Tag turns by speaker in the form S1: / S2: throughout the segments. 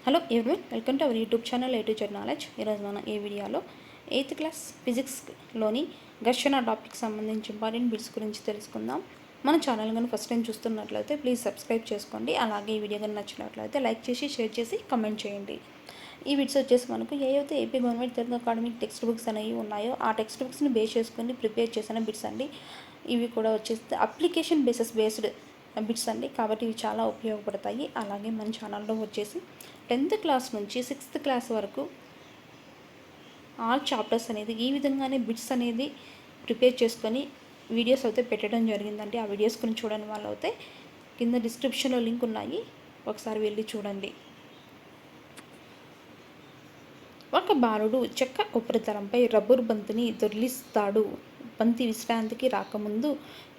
S1: Hello everyone, welcome to our YouTube channel A to Z knowledge. ఈరోజు మనం ఈ వీడియోలో 8th క్లాస్ ఫిజిక్స్లోని ఘర్షణ టాపిక్ సంబంధించి ఇంపార్టెంట్ బిట్స్ గురించి తెలుసుకుందాం. మన ఛానల్ కానీ ఫస్ట్ టైం చూస్తున్నట్లయితే ప్లీజ్ సబ్స్క్రైబ్ చేసుకోండి. అలాగే ఈ వీడియో కానీ నచ్చినట్లయితే లైక్ చేసి షేర్ చేసి కామెంట్ చేయండి. ఈ బిట్స్ వచ్చేసి మనకు ఏవైతే AP government Telugu academic text books అనేవి ఉన్నాయో ఆ టెక్స్ట్ బుక్స్ని బేస్ చేసుకొని ప్రిపేర్ చేసిన బిట్స్ అండి. ఇవి కూడా వచ్చేసి అప్లికేషన్ బేస్డ్ బిట్స్ అండి, కాబట్టి ఇవి చాలా ఉపయోగపడతాయి. అలాగే మన ఛానల్లో వచ్చేసి 10th క్లాస్ నుంచి 6th క్లాస్ వరకు ఆల్ చాప్టర్స్ అనేది ఈ విధంగానే బిట్స్ అనేది ప్రిపేర్ చేసుకొని వీడియోస్ అయితే పెట్టడం జరిగిందండి. ఆ వీడియోస్ గురించి చూడని వాళ్ళు అయితే కింద డిస్క్రిప్షన్లో లింక్ ఉన్నాయి, ఒకసారి వెళ్ళి చూడండి. ఒక బాలుడు చెక్క ఉపరితలంపై రబ్బరు బంతిని దొర్లిస్తాడు. బంతి విశ్రాంతికి రాకముందు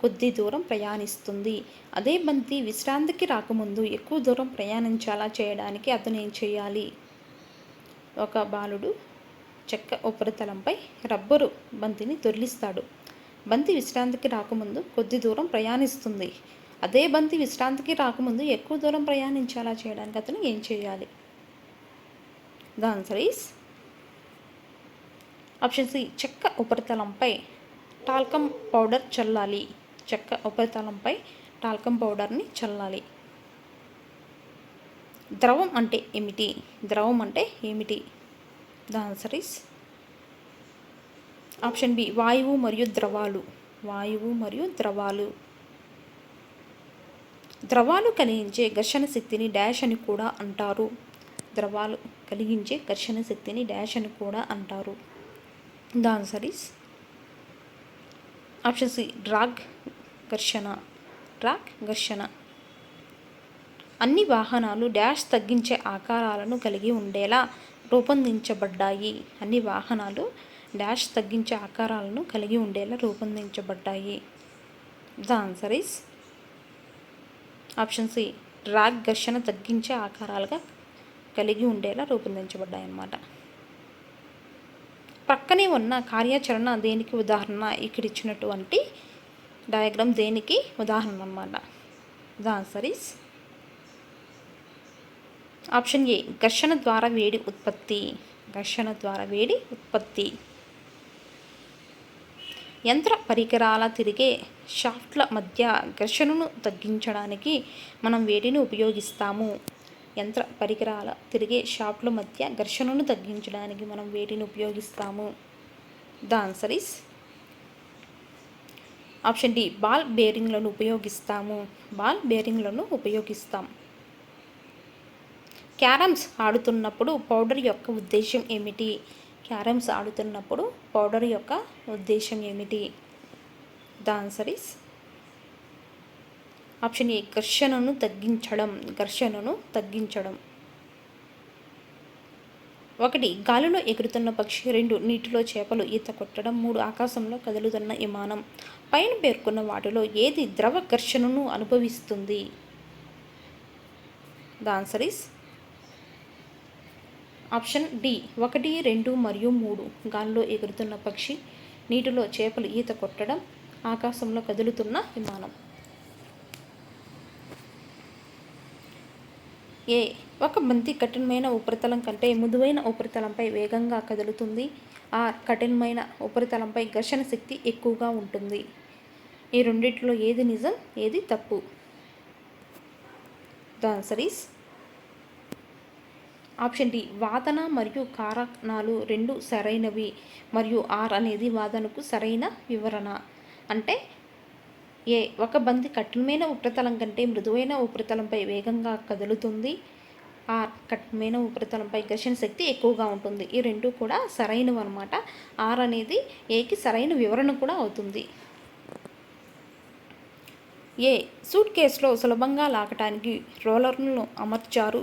S1: కొద్ది దూరం ప్రయాణిస్తుంది. అదే బంతి విశ్రాంతికి రాకముందు ఎక్కువ దూరం ప్రయాణించేలా చేయడానికి అతను ఏం చేయాలి? ఒక బాలుడు చెక్క ఉపరితలంపై రబ్బరు బంతిని దొర్లిస్తాడు. బంతి విశ్రాంతికి రాకముందు కొద్ది దూరం ప్రయాణిస్తుంది. అదే బంతి విశ్రాంతికి రాకముందు ఎక్కువ దూరం ప్రయాణించేలా చేయడానికి అతను ఏం చేయాలి? The answer is option C, చెక్క ఉపరితలంపై టాల్కమ్ పౌడర్ చల్లాలి. చెక్క ఉపరితలంపై టాల్కమ్ పౌడర్ని చల్లాలి. ద్రవం అంటే ఏమిటి? ద్రవం అంటే ఏమిటి? The answer is option B, వాయువు మరియు ద్రవాలు. వాయువు మరియు ద్రవాలు. ద్రవాలు కలిగించే ఘర్షణ శక్తిని డాష్ అని కూడా అంటారు. ద్రవాలు కలిగించే ఘర్షణ శక్తిని డాష్ అని కూడా అంటారు. The answer is option C, drag ఘర్షణ. డ్రాగ్ ఘర్షణ. అన్ని వాహనాలు డాష్ తగ్గించే ఆకారాలను కలిగి ఉండేలా రూపొందించబడ్డాయి. అన్ని వాహనాలు డాష్ తగ్గించే ఆకారాలను కలిగి ఉండేలా రూపొందించబడ్డాయి. The answer is option C, drag ఘర్షణ తగ్గించే ఆకారాలుగా కలిగి ఉండేలా రూపొందించబడ్డాయి అన్నమాట. పక్కనే ఉన్న కార్యాచరణ దేనికి ఉదాహరణ? ఇక్కడ ఇచ్చినటువంటి డయాగ్రామ్ దేనికి ఉదాహరణ అన్నమాట. ద ఆన్సర్ ఈస్ ఆప్షన్ ఏ, ఘర్షణ ద్వారా వేడి ఉత్పత్తి. ఘర్షణ ద్వారా వేడి ఉత్పత్తి. యంత్ర పరికరాల తిరిగే షాఫ్ట్ల మధ్య ఘర్షణను తగ్గించడానికి మనం వేడిని ఉపయోగిస్తాము. యంత్ర పరికరాల తిరిగే షాఫ్ట్ల మధ్య ఘర్షణను తగ్గించడానికి మనం వేడిని ఉపయోగిస్తాము. The answer is option D, ball బేరింగ్లను ఉపయోగిస్తాము. బాల్ బేరింగ్లను ఉపయోగిస్తాం. క్యారమ్స్ ఆడుతున్నప్పుడు పౌడర్ యొక్క ఉద్దేశం ఏమిటి? క్యారమ్స్ ఆడుతున్నప్పుడు పౌడర్ యొక్క ఉద్దేశం ఏమిటి? The answer is option A, ఘర్షణను తగ్గించడం. ఘర్షణను తగ్గించడం. 1 గాలిలో ఎగురుతున్న పక్షి, 2 నీటిలో చేపలు ఈత కొట్టడం, 3 ఆకాశంలో కదులుతున్న విమానం. పైన పేర్కొన్న వాటిలో ఏది ద్రవ ఘర్షణను అనుభవిస్తుంది? The answer is option D, 1, 2 మరియు 3. గాలిలో ఎగురుతున్న పక్షి, నీటిలో చేపలు ఈత కొట్టడం, ఆకాశంలో కదులుతున్న విమానం. ఏ, ఒక బంతి కఠినమైన ఉపరితలం కంటే మృదువైన ఉపరితలంపై వేగంగా కదులుతుంది. ఆర్, కఠినమైన ఉపరితలంపై ఘర్షణ శక్తి ఎక్కువగా ఉంటుంది. ఈ రెండింటిలో ఏది నిజం, ఏది తప్పు? The answer is option D, వాదన మరియు కారణాలు రెండు సరైనవి మరియు ఆర్ అనేది వాదనకు సరైన వివరణ. అంటే ఏ, ఒక బంతి కఠినమైన ఉపరితలం కంటే మృదువైన ఉపరితలంపై వేగంగా కదులుతుంది. ఆర్, కఠినమైన ఉపరితలంపై ఘర్షణ శక్తి ఎక్కువగా ఉంటుంది. ఈ రెండు కూడా సరైనవి అన్నమాట. ఆర్ అనేది ఏకి సరైన వివరణ కూడా అవుతుంది. ఏ, సూట్ కేసులో సులభంగా లాగటానికి రోలర్లను అమర్చారు.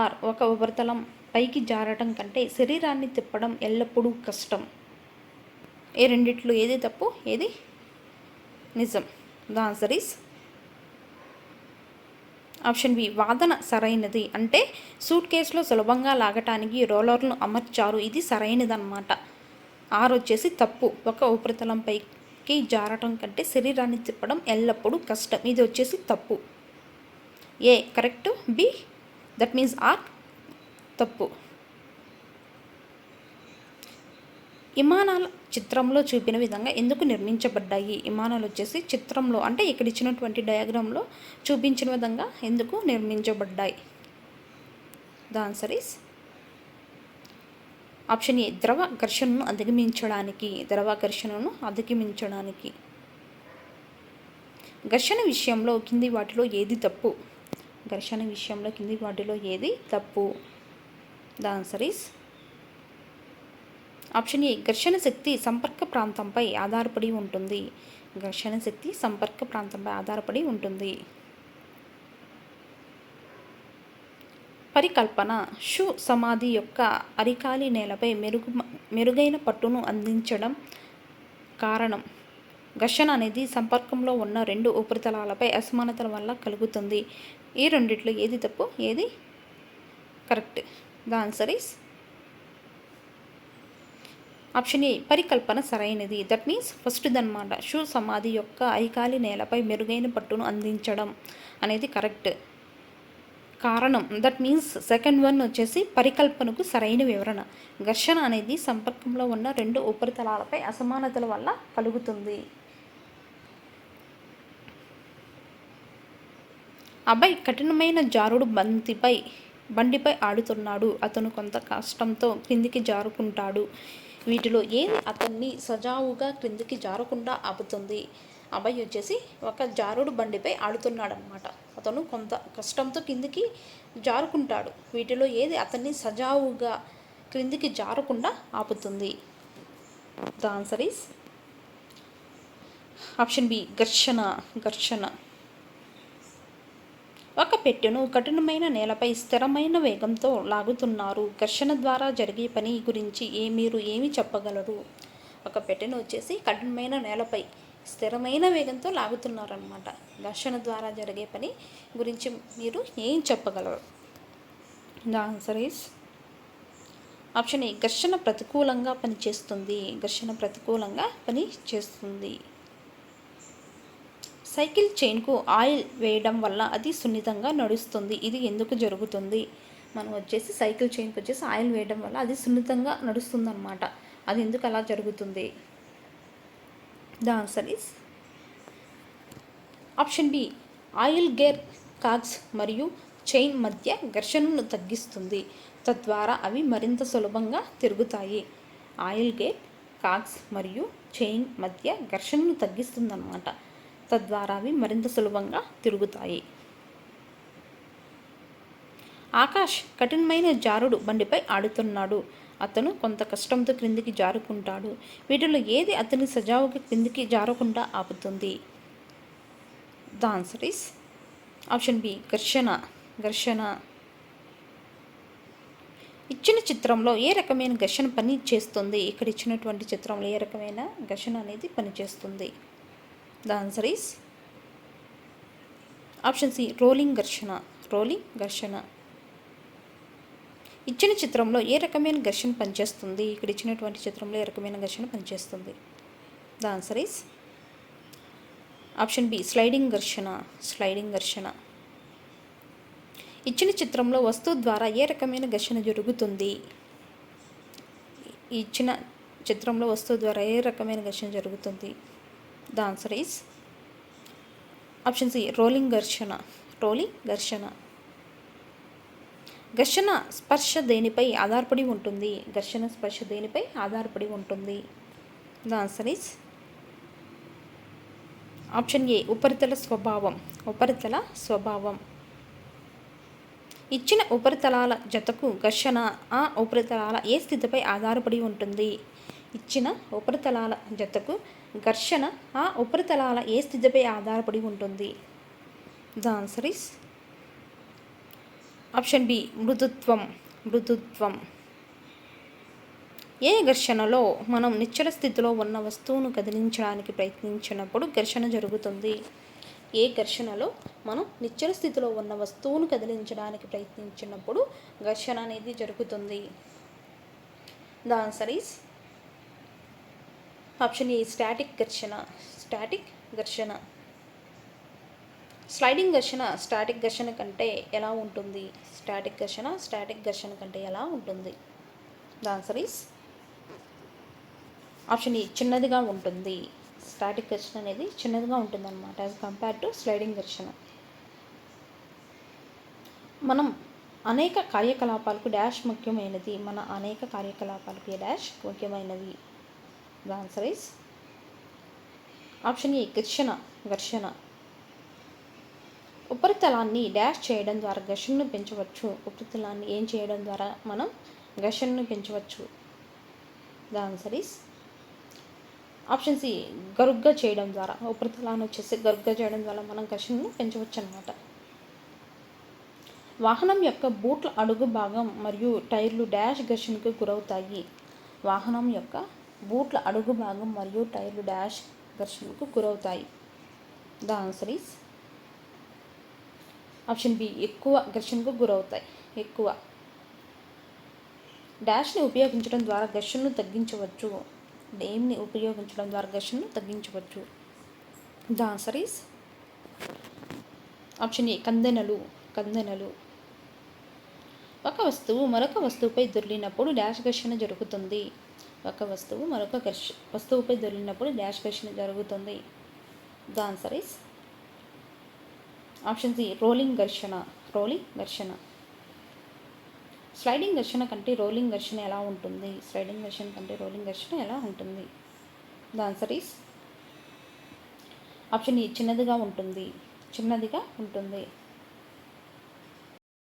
S1: ఆర్, ఒక ఉపరితలం పైకి జారటం కంటే శరీరాన్ని తిప్పడం ఎల్లప్పుడూ కష్టం. ఈ రెండిట్లో ఏది తప్పు, ఏది నిజం? The answer is option B, వాదన సరైనది. అంటే సూట్ కేసులో సులభంగా లాగటానికి రోలర్ను అమర్చారు, ఇది సరైనదన్నమాట. ఆర్ వచ్చేసి తప్పు. ఒక ఉపరితలం పైకి జారటం కంటే శరీరాన్ని తిప్పడం ఎల్లప్పుడూ కష్టం, ఇది వచ్చేసి తప్పు. A correct, B that means R తప్పు. విమానాల చిత్రంలో చూపిన విధంగా ఎందుకు నిర్మించబడ్డాయి? విమానాలు వచ్చేసి చిత్రంలో అంటే ఇక్కడ ఇచ్చినటువంటి డయాగ్రామ్లో చూపించిన విధంగా ఎందుకు నిర్మించబడ్డాయి? ద ఆన్సర్ ఈస్ ఆప్షన్ ఏ, ద్రవ ఘర్షణను అధిగమించడానికి. ఘర్షణ విషయంలో కింది వాటిలో ఏది తప్పు? ద ఆన్సర్ ఈస్ ఆప్షన్ ఏ, ఘర్షణ శక్తి సంపర్క ప్రాంతంపై ఆధారపడి ఉంటుంది. పరికల్పన, షు సమాధి యొక్క అరికాలి నేలపై మెరుగైన పట్టును అందించడం కారణం. ఘర్షణ అనేది సంపర్కంలో ఉన్న రెండు ఉపరితలాలపై అసమానతల వల్ల కలుగుతుంది. ఈ రెండిట్లో ఏది తప్పు, ఏది correct? The answer is option ఏ, పరికల్పన సరైనది. దట్ మీన్స్ ఫస్ట్ది అనమాట. షు సమాధి యొక్క అరికాలి నేలపై మెరుగైన పట్టును అందించడం అనేది కరెక్ట్. కారణం, దట్ మీన్స్ సెకండ్ వన్ వచ్చేసి పరికల్పనకు సరైన వివరణ. ఘర్షణ అనేది సంపర్కంలో ఉన్న రెండు ఉపరితలాలపై అసమానతల వల్ల కలుగుతుంది. అభయ్ కఠినమైన జారుడు బండిపై ఆడుతున్నాడు. అతను కొంత కష్టంతో క్రిందికి జారుకుంటాడు. వీటిలో ఏది అతన్ని సజావుగా క్రిందికి జారకుండా ఆపుతుంది? అభయ్ వచ్చేసి ఒక జారుడు బండిపై ఆడుతున్నాడు అనమాట. అతను కొంత కష్టంతో కిందికి జారుకుంటాడు. వీటిలో ఏది అతన్ని సజావుగా క్రిందికి జారకుండా ఆపుతుంది? The answer is option B, ఘర్షణ. ఒక పెట్టెను కఠినమైన నేలపై స్థిరమైన వేగంతో లాగుతున్నారు. ఘర్షణ ద్వారా జరిగే పని గురించి మీరు ఏమి చెప్పగలరు? ఒక పెట్టెను వచ్చేసి కఠినమైన నేలపై స్థిరమైన వేగంతో లాగుతున్నారనమాట. ఘర్షణ ద్వారా జరిగే పని గురించి మీరు ఏం చెప్పగలరు? ద ఆన్సర్ ఈస్ ఆప్షన్ ఏ, ఘర్షణ ప్రతికూలంగా పనిచేస్తుంది. సైకిల్ చైన్కు ఆయిల్ వేయడం వల్ల అది సున్నితంగా నడుస్తుంది. ఇది ఎందుకు జరుగుతుంది? మనం వచ్చేసి సైకిల్ చైన్కి వచ్చేసి ఆయిల్ వేయడం వల్ల అది సున్నితంగా నడుస్తుంది అనమాట. అది ఎందుకు అలా జరుగుతుంది? The answer is option B, oil gear cogs మరియు చైన్ మధ్య ఘర్షణను తగ్గిస్తుంది. తద్వారా అవి మరింత సులభంగా తిరుగుతాయి. ఆయిల్ గేర్ కాగ్స్ మరియు చైన్ మధ్య ఘర్షణను తగ్గిస్తుందన్నమాట. తద్వారా అవి మరింత సులభంగా తిరుగుతాయి. ఆకాష్ కఠినమైన జారుడు బండిపై ఆడుతున్నాడు. అతను కొంత కష్టంతో క్రిందికి జారుకుంటాడు. వీటిలో ఏది అతని సజావుగా క్రిందికి జారకుండా ఆపుతుంది? The answer is option B, ఘర్షణ. ఇచ్చిన చిత్రంలో ఏ రకమైన ఘర్షణ పని చేస్తుంది? ఇక్కడ ఇచ్చినటువంటి చిత్రంలో ఏ రకమైన ఘర్షణ అనేది పనిచేస్తుంది? The answer is option C, rolling ఘర్షణ. ఇచ్చిన చిత్రంలో ఏ రకమైన ఘర్షణ పనిచేస్తుంది? ఇక్కడ ఇచ్చినటువంటి చిత్రంలో ఏ రకమైన ఘర్షణ పనిచేస్తుంది? The answer is option B, sliding ఘర్షణ. ఇచ్చిన చిత్రంలో వస్తువు ద్వారా ఏ రకమైన ఘర్షణ జరుగుతుంది? ఇచ్చిన చిత్రంలో వస్తువు ద్వారా ఏ రకమైన ఘర్షణ జరుగుతుంది? The answer is option C, rolling ఘర్షణ. ఘర్షణ స్పర్శ దేనిపై ఆధారపడి ఉంటుంది? The answer is option A, ఉపరితల స్వభావం. ఇచ్చిన ఉపరితలాల జతకు ఘర్షణ ఆ ఉపరితలాల ఏ స్థితిపై ఆధారపడి ఉంటుంది? ఇచ్చిన ఉపరితలాల జతకు ఘర్షణ ఆ ఉపరితలాల ఏ స్థితిపై ఆధారపడి ఉంటుంది? The answer is option B, మృదుత్వం. ఏ ఘర్షణలో మనం నిశ్చల స్థితిలో ఉన్న వస్తువును కదిలించడానికి ప్రయత్నించినప్పుడు ఘర్షణ జరుగుతుంది? ఏ ఘర్షణలో మనం నిశ్చల స్థితిలో ఉన్న వస్తువును కదిలించడానికి ప్రయత్నించినప్పుడు ఘర్షణ అనేది జరుగుతుంది? The answer is option A, static ఘర్షణ. స్లైడింగ్ ఘర్షణ స్టాటిక్ ఘర్షణ కంటే ఎలా ఉంటుంది? స్టాటిక్ ఘర్షణ కంటే ఎలా ఉంటుంది? ద ఆన్సర్ ఈస్ ఆప్షన్ ఈ, చిన్నదిగా ఉంటుంది. స్టాటిక్ ఘర్షణ అనేది చిన్నదిగా ఉంటుంది అనమాట యాజ్ కంపేర్ టు స్లైడింగ్ ఘర్షణ. మనం అనేక కార్యకలాపాలకు డాష్ ముఖ్యమైనది. ముఖ్యమైనవి. ద ఆన్సర్ ఈస్ ఆప్షన్ ఏ, ఘర్షణ. ఉపరితలాన్ని డాష్ చేయడం ద్వారా ఘర్షణను పెంచవచ్చు. ఉపరితలాన్ని ఏం చేయడం ద్వారా మనం ఘర్షణను పెంచవచ్చు? The answer is option C, గరుగ్గా చేయడం ద్వారా. ఉపరితలాన్ని వచ్చేసి గరుగ్గా చేయడం ద్వారా మనం ఘర్షణను పెంచవచ్చు అన్నమాట. వాహనం యొక్క బూట్ల అడుగు భాగం మరియు టైర్లు డాష్ ఘర్షణకు గురవుతాయి. వాహనం యొక్క బూట్ల అడుగు భాగం మరియు టైర్లు డాష్ ఘర్షణకు గురవుతాయి. The answer is option B, ఎక్కువ ఘర్షణకు గురవుతాయి. ఎక్కువ. డాష్ని ఉపయోగించడం ద్వారా ఘర్షణను తగ్గించవచ్చు. దేన్ని ఉపయోగించడం ద్వారా ఘర్షణను తగ్గించవచ్చు? The answer is option A, కందెనలు. ఒక వస్తువు మరొక వస్తువుపై దొర్లినప్పుడు డాష్ ఘర్షణ జరుగుతుంది. ఒక వస్తువు మరొక వస్తువుపై దొర్లినప్పుడు డాష్ ఘర్షణ జరుగుతుంది. The answer is option C, rolling ఘర్షణ. స్లైడింగ్ ఘర్షణ కంటే రోలింగ్ ఘర్షణ ఎలా ఉంటుంది? ద ఆన్సర్ ఈస్ ఆప్షన్ ఈ, చిన్నదిగా ఉంటుంది.